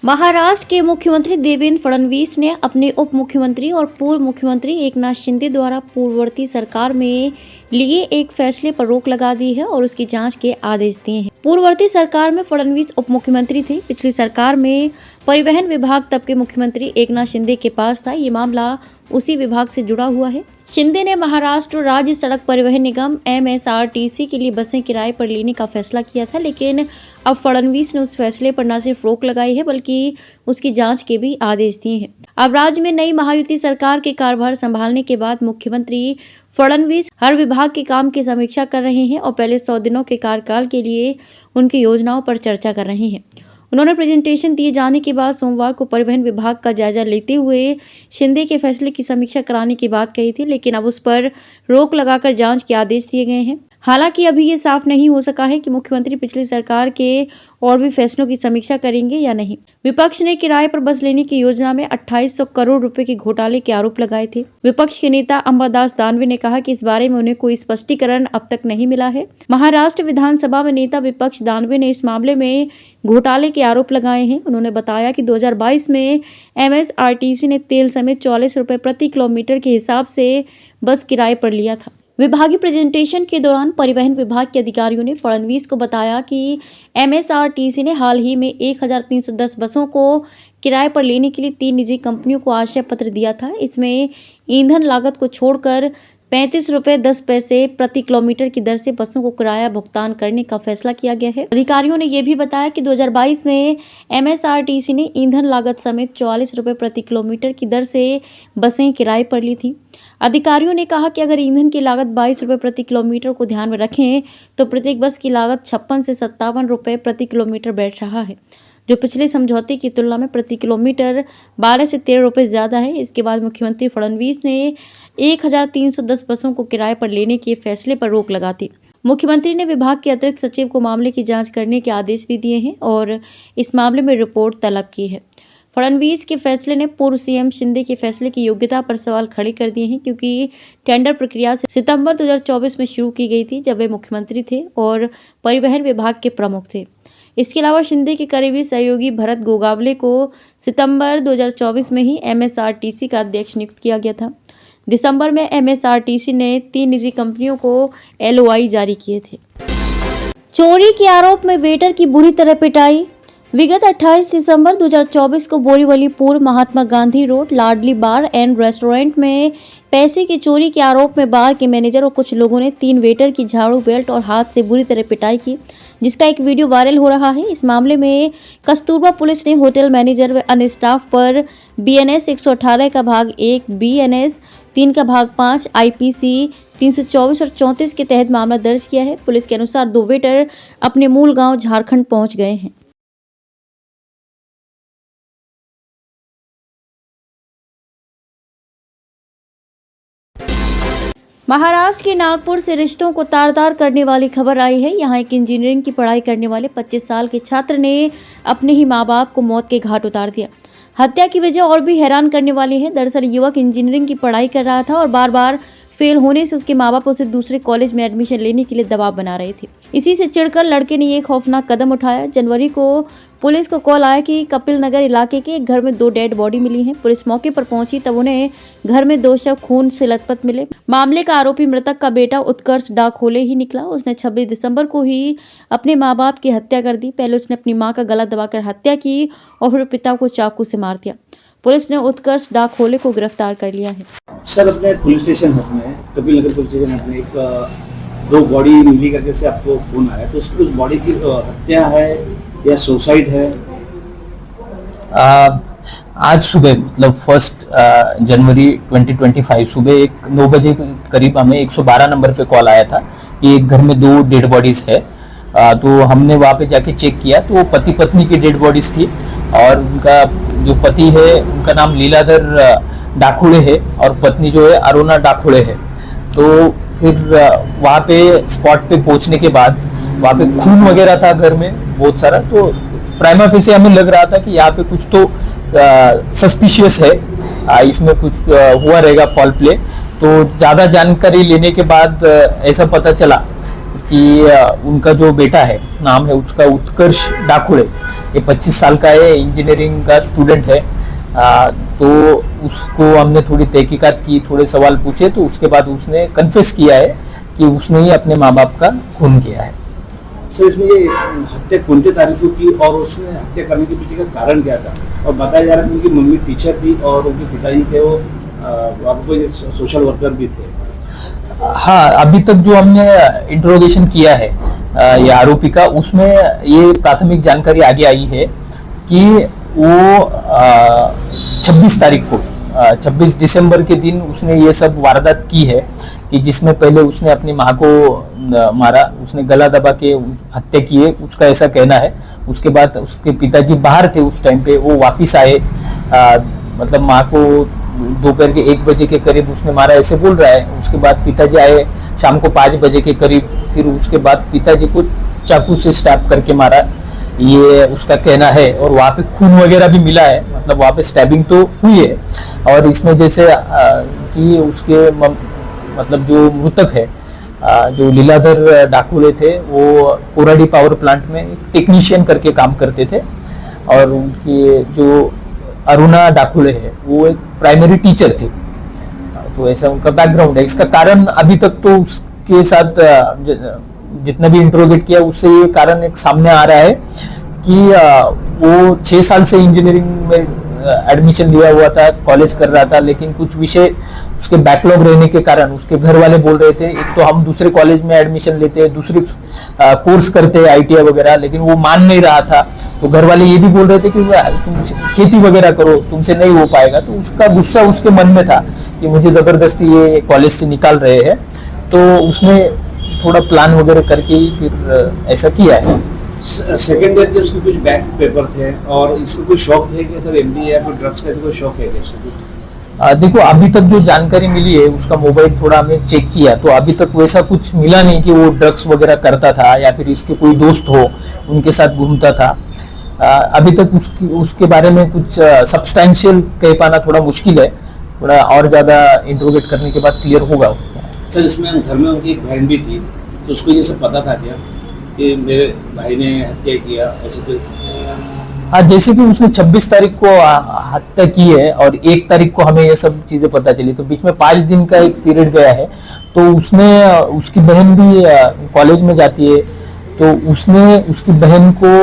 महाराष्ट्र के मुख्यमंत्री देवेंद्र फडणवीस ने अपने उप मुख्यमंत्री और पूर्व मुख्यमंत्री एकनाथ शिंदे द्वारा पूर्ववर्ती सरकार में लिए एक फैसले पर रोक लगा दी है और उसकी जांच के आदेश दिए हैं। पूर्ववर्ती सरकार में फडणवीस उप मुख्यमंत्री थे। पिछली सरकार में परिवहन विभाग तब के मुख्यमंत्री एकनाथ शिंदे के पास था। ये मामला उसी विभाग से जुड़ा हुआ है। शिंदे ने महाराष्ट्र राज्य सड़क परिवहन निगम MSRTC के लिए बसें किराए पर लेने का फैसला किया था, लेकिन अब फडणवीस ने उस फैसले पर न सिर्फ रोक लगाई है बल्कि उसकी जांच के भी आदेश दिए हैं। अब राज्य में नई महायुति सरकार के कार्यभार संभालने के बाद मुख्यमंत्री फडणवीस हर विभाग के काम की समीक्षा कर रहे हैं और पहले 100 दिनों के कार्यकाल के लिए उनकी योजनाओं पर चर्चा कर रहे हैं। उन्होंने प्रेजेंटेशन दिए जाने के बाद सोमवार को परिवहन विभाग का जायजा लेते हुए शिंदे के फैसले की समीक्षा कराने की बात कही थी, लेकिन अब उस पर रोक लगाकर जांच के आदेश दिए गए हैं। हालांकि अभी ये साफ नहीं हो सका है कि मुख्यमंत्री पिछली सरकार के और भी फैसलों की समीक्षा करेंगे या नहीं। विपक्ष ने किराए पर बस लेने की योजना में 2800 करोड़ रुपए के घोटाले के आरोप लगाए थे। विपक्ष के नेता अंबादास दानवे ने कहा कि इस बारे में उन्हें कोई स्पष्टीकरण अब तक नहीं मिला है। महाराष्ट्र विधानसभा में नेता विपक्ष दानवे ने इस मामले में घोटाले के आरोप लगाए हैं। उन्होंने बताया कि 2022 में MSRTC ने तेल समेत 44 रुपए प्रति किलोमीटर के हिसाब से बस किराए पर लिया था। विभागीय प्रेजेंटेशन के दौरान परिवहन विभाग के अधिकारियों ने फडणवीस को बताया कि MSRTC ने हाल ही में 1310 बसों को किराए पर लेने के लिए 3 निजी कंपनियों को आशय पत्र दिया था। इसमें ईंधन लागत को छोड़कर 35 रुपये 10 पैसे प्रति किलोमीटर की दर से बसों को किराया भुगतान करने का फैसला किया गया है। अधिकारियों ने यह भी बताया कि 2022 में MSRTC ने ईंधन लागत समेत 44 रुपये प्रति किलोमीटर की दर से बसें किराए पर ली थी। अधिकारियों ने कहा कि अगर ईंधन की लागत 22 रुपये प्रति किलोमीटर को ध्यान में रखें तो प्रत्येक बस की लागत 56 से 57 रुपये प्रति किलोमीटर बैठ रहा है, जो पिछले समझौते की तुलना में प्रति किलोमीटर 12 से 13 रुपये ज़्यादा है। इसके बाद मुख्यमंत्री फडणवीस ने 1310 बसों को किराए पर लेने के फैसले पर रोक लगा दी। मुख्यमंत्री ने विभाग के अतिरिक्त सचिव को मामले की जांच करने के आदेश भी दिए हैं और इस मामले में रिपोर्ट तलब की है। फडणवीस के फैसले ने पूर्व CM शिंदे के फैसले की योग्यता पर सवाल खड़े कर दिए हैं, क्योंकि टेंडर प्रक्रिया सितंबर 2024 में शुरू की गई थी, जब वे मुख्यमंत्री थे और परिवहन विभाग के प्रमुख थे। इसके अलावा शिंदे के करीबी सहयोगी भरत गोगावले को सितंबर 2024 में ही MSRTC का अध्यक्ष नियुक्त किया गया था। दिसंबर में MSRTC ने 3 निजी कंपनियों को LOI जारी किए थे। चोरी के आरोप में वेटर की बुरी तरह पिटाई। विगत 28 दिसंबर 2024 को बोरीवली पूर्व Mahatma Gandhi road Ladli bar and restaurant में पैसे की चोरी के आरोप में बार के मैनेजर और कुछ लोगों ने 3 वेटर की झाड़ू बेल्ट और हाथ से बुरी तरह पिटाई की, जिसका एक वीडियो वायरल हो रहा है। इस मामले में कस्तूरबा पुलिस ने होटल मैनेजर व अन्य स्टाफ पर BNS 118 का भाग 1, BNS 3 का भाग 5, IPC 324 और 34 के तहत मामला दर्ज किया है। पुलिस के अनुसार 2 वेटर अपने मूल गाँव झारखंड पहुँच गए हैं। महाराष्ट्र के नागपुर से रिश्तों को तार-तार करने वाली खबर आई है। यहाँ एक इंजीनियरिंग की पढ़ाई करने वाले 25 साल के छात्र ने अपने ही मां बाप को मौत के घाट उतार दिया। हत्या की वजह और भी हैरान करने वाली है। दरअसल युवक इंजीनियरिंग की पढ़ाई कर रहा था और बार बार फेल होने से उसके माँ बाप उसे दूसरे कॉलेज में एडमिशन लेने के लिए दबाव बना रहे थे। इसी से चिढ़कर लड़के ने ये खौफनाक कदम उठाया। जनवरी को पुलिस को कॉल आया कि कपिल नगर इलाके के एक घर में 2 डेड बॉडी मिली हैं। पुलिस मौके पर पहुंची तब उन्हें घर में 2 शव खून से लथपथ मिले। मामले का आरोपी मृतक का बेटा उत्कर्ष डाकोले ही निकला। उसने 26 दिसंबर को ही अपने माँ बाप की हत्या कर दी। पहले उसने अपनी माँ का गला दबाकर हत्या की और फिर पिता को चाकू से मार दिया। पुलिस ने उत्कर्ष डाकोले को गिरफ्तार कर लिया है। सर, अपने पुलिस स्टेशन में कपिल नगर पुलिस स्टेशन में एक 2 बॉडी मिली करके से आपको फोन आया, तो उस बॉडी की हत्या है या सुसाइड है? आज सुबह मतलब 1 जनवरी 2025 सुबह 9 बजे करीब हमें 112 नंबर पे कॉल आया था कि एक घर में 2 डेड बॉडीज है। तो हमने वहाँ पे जाके चेक किया तो पति पत्नी की डेड बॉडीज थी और उनका जो पति है उनका नाम लीलाधर डाकोले है और पत्नी जो है अरुणा डाकोले है। तो फिर वहाँ पे स्पॉट पे पहुँचने के बाद वहाँ पे खून वगैरह था घर में बहुत सारा, तो प्राइमा फेसी हमें लग रहा था कि यहाँ पे कुछ तो सस्पिशियस है, इसमें कुछ हुआ रहेगा फॉल प्ले। तो ज़्यादा जानकारी लेने के बाद ऐसा पता चला कि उनका जो बेटा है, नाम है उसका उत्कर्ष डाकुड़े, ये 25 साल का है, इंजीनियरिंग का स्टूडेंट है। तो उसको हमने थोड़ी तहकीकात की, थोड़े सवाल पूछे, तो उसके बाद उसने कन्फेस किया है कि उसने ही अपने माँ बाप का खून किया है। सर, इसमें ये हत्या कौन सी तारीख को की और उसने हत्या करने के पीछे का कारण क्या था? और बताया जा रहा है कि उनकी मम्मी टीचर थी और उनके पिताजी थे वो वहाँ कोई सोशल वर्कर भी थे। हाँ, अभी तक जो हमने इंट्रोगेशन किया है ये आरोपी का, उसमें ये प्राथमिक जानकारी आगे आई है कि वो 26 तारीख को 26 दिसंबर के दिन उसने ये सब वारदात की है, कि जिसमें पहले उसने अपनी माँ को मारा, उसने गला दबा के हत्या की है, उसका ऐसा कहना है। उसके बाद उसके पिताजी बाहर थे उस टाइम पे, वो वापिस आए, मतलब माँ को दोपहर के 1 बजे के करीब उसने मारा ऐसे बोल रहा है। उसके बाद पिताजी आए शाम को 5 बजे के करीब, फिर उसके बाद पिताजी को चाकू से स्टैब करके मारा, ये उसका कहना है। और वहाँ पे खून वगैरह भी मिला है, मतलब वहाँ पे स्टैबिंग तो हुई है। और इसमें जैसे कि उसके मतलब जो मृतक है, जो लीलाधर डाकुले थे, वो कोराडी पावर प्लांट में टेक्नीशियन करके काम करते थे। और उनकी जो अरुणा डाकुले है वो एक प्राइमरी टीचर थी। तो ऐसा उनका बैकग्राउंड है। इसका कारण अभी तक तो उसके साथ जितना भी इंट्रोगेट किया उससे ये कारण एक सामने आ रहा है कि वो 6 साल से इंजीनियरिंग में एडमिशन लिया हुआ था, कॉलेज कर रहा था, लेकिन कुछ विषय उसके बैकलॉग रहने के कारण उसके घर वाले बोल रहे थे, एक तो हम दूसरे कॉलेज में एडमिशन लेते हैं, दूसरी कोर्स करते हैं ITI वगैरह, लेकिन वो मान नहीं रहा था। तो घर वाले ये भी बोल रहे थे कि तुम खेती वगैरह करो, तुमसे नहीं हो पाएगा। तो उसका गुस्सा उसके मन में था कि मुझे जबरदस्ती ये कॉलेज से निकाल रहे हैं। तो उसने थोड़ा प्लान वगैरह करके ही फिर ऐसा किया है। सेकेंड ईयर के उसके कुछ बैक पेपर थे और इसको कोई शौक थे कि सर MBA या कोई ड्रग्स का कोई शौक है क्या? देखो, अभी तक जो जानकारी मिली है, उसका मोबाइल थोड़ा हमने चेक किया, तो अभी तक वैसा कुछ मिला नहीं कि वो ड्रग्स वगैरह करता था या फिर इसके कोई दोस्त हो उनके साथ घूमता था। अभी तक उसके बारे में कुछ सब्सटैंशियल कह पाना थोड़ा मुश्किल है, थोड़ा और ज्यादा इंट्रोगेट करने के बाद क्लियर होगा। सर, इसमें घर में उनकी एक बहन भी थी, तो उसको ये सब पता था क्या कि मेरे भाई ने हत्या किया ऐसे कोई? हाँ, जैसे कि उसने 26 तारीख को हत्या की है और 1 तारीख को हमें ये सब चीजें पता चली, तो बीच में 5 दिन का एक पीरियड गया है। तो उसने उसकी बहन भी कॉलेज में जाती है, तो उसने उसकी बहन को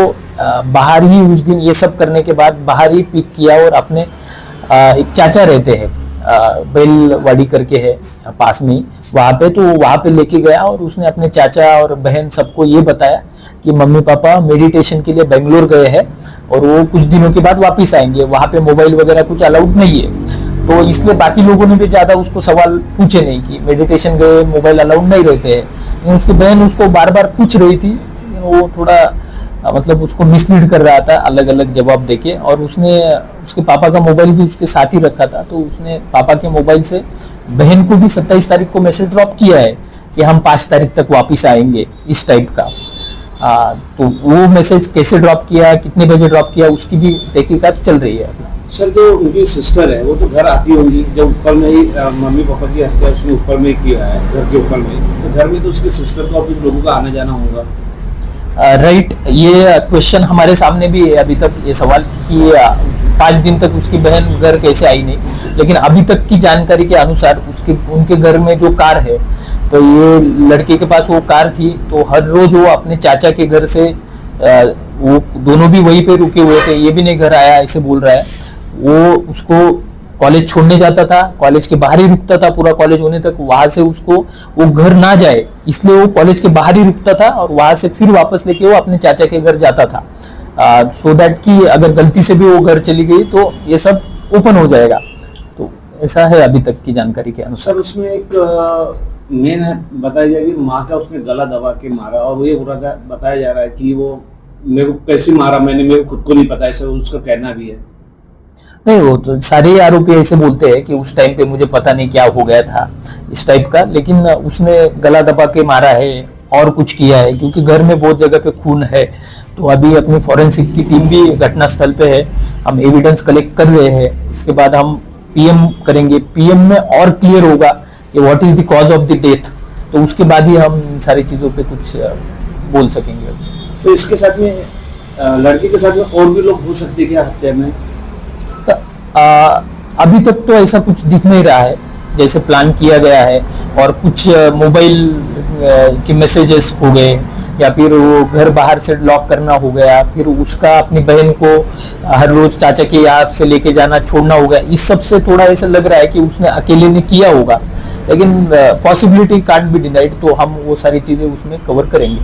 बाहर ही उस दिन ये सब करने के बाद बाहर ही पिक किया और अपने एक चाचा रहते हैं, बेलवाड़ी करके है पास में, वहाँ पे, तो वहाँ पे लेके गया और उसने अपने चाचा और बहन सबको ये बताया कि मम्मी पापा मेडिटेशन के लिए बेंगलोर गए हैं और वो कुछ दिनों के बाद वापस आएंगे, वहाँ पे मोबाइल वगैरह कुछ अलाउड नहीं है। तो इसलिए बाकी लोगों ने भी ज्यादा उसको सवाल पूछे नहीं कि मेडिटेशन गए, मोबाइल अलाउड नहीं रहते हैं। उसकी बहन उसको बार बार पूछ रही थी, वो थोड़ा मतलब उसको मिसलीड कर रहा था अलग अलग जवाब देके। और उसने उसके पापा का मोबाइल भी उसके साथ ही रखा था, तो उसने पापा के मोबाइल से बहन को भी 27 तारीख को मैसेज ड्रॉप किया है कि हम 5 तारीख तक वापस आएंगे, इस टाइप का। तो वो मैसेज कैसे ड्रॉप किया, कितने बजे ड्रॉप किया, उसकी भी तहकीकात चल रही है। सर, जो उनकी सिस्टर है वो तो घर आती होंगी, जब ऊपर में ही मम्मी पापा की हत्या उसने ऊपर में ही किया है, घर के ऊपर में, तो घर में तो उसके सिस्टर को कुछ लोगों का आना जाना होगा। राइट, ये क्वेश्चन हमारे सामने भी है अभी तक, ये सवाल कि 5 दिन तक उसकी बहन घर कैसे आई नहीं। लेकिन अभी तक की जानकारी के अनुसार उनके घर में जो कार है, तो ये लड़के के पास वो कार थी, तो हर रोज वो अपने चाचा के घर से, वो दोनों भी वहीं पे रुके हुए थे, ये भी नहीं घर आया ऐसे बोल रहा है। वो उसको कॉलेज छोड़ने जाता था, कॉलेज के बाहर ही रुकता था पूरा कॉलेज होने तक, वहां से उसको वो घर ना जाए इसलिए वो कॉलेज के बाहर ही रुकता था और वहां से फिर वापस लेके वो अपने चाचा के घर जाता था, सो दैट कि अगर गलती से भी वो घर चली गई तो ये सब ओपन हो जाएगा। तो ऐसा है अभी तक की जानकारी के अनुसार। उसमें एक मेन है बताया जाए कि माँ का उसने गला दबा के मारा, और वो ये बताया जा रहा है कि वो मेरे को कैसे मारा, मैंने मेरे को खुद को नहीं पता, ऐसा उसका कहना भी है। नहीं, वो तो सारे आरोपी ऐसे बोलते हैं कि उस टाइम पे मुझे पता नहीं क्या हो गया था, इस टाइप का। लेकिन उसने गला दबा के मारा है और कुछ किया है, क्योंकि घर में बहुत जगह पे खून है। तो अभी अपनी फॉरेंसिक की टीम भी घटनास्थल पे है, हम एविडेंस कलेक्ट कर रहे हैं। इसके बाद हम PM करेंगे, PM में और क्लियर होगा कि what is the cause of the death, तो उसके बाद ही हम इन सारी चीज़ों पे कुछ बोल सकेंगे। तो इसके साथ में लड़के के साथ में और भी लोग हो सकते हैं क्या हत्या में? तो अभी तक तो ऐसा कुछ दिख नहीं रहा है जैसे प्लान किया गया है, और कुछ मोबाइल के मैसेजेस हो गए, या फिर वो घर बाहर से लॉक करना हो गया, फिर उसका अपनी बहन को हर रोज चाचा के यहाँ से लेके जाना छोड़ना हो गया। इस सब से थोड़ा ऐसा लग रहा है कि उसने अकेले ने किया होगा, लेकिन पॉसिबिलिटी कांट बी डिनाइड, तो हम वो सारी चीजें उसमें कवर करेंगे।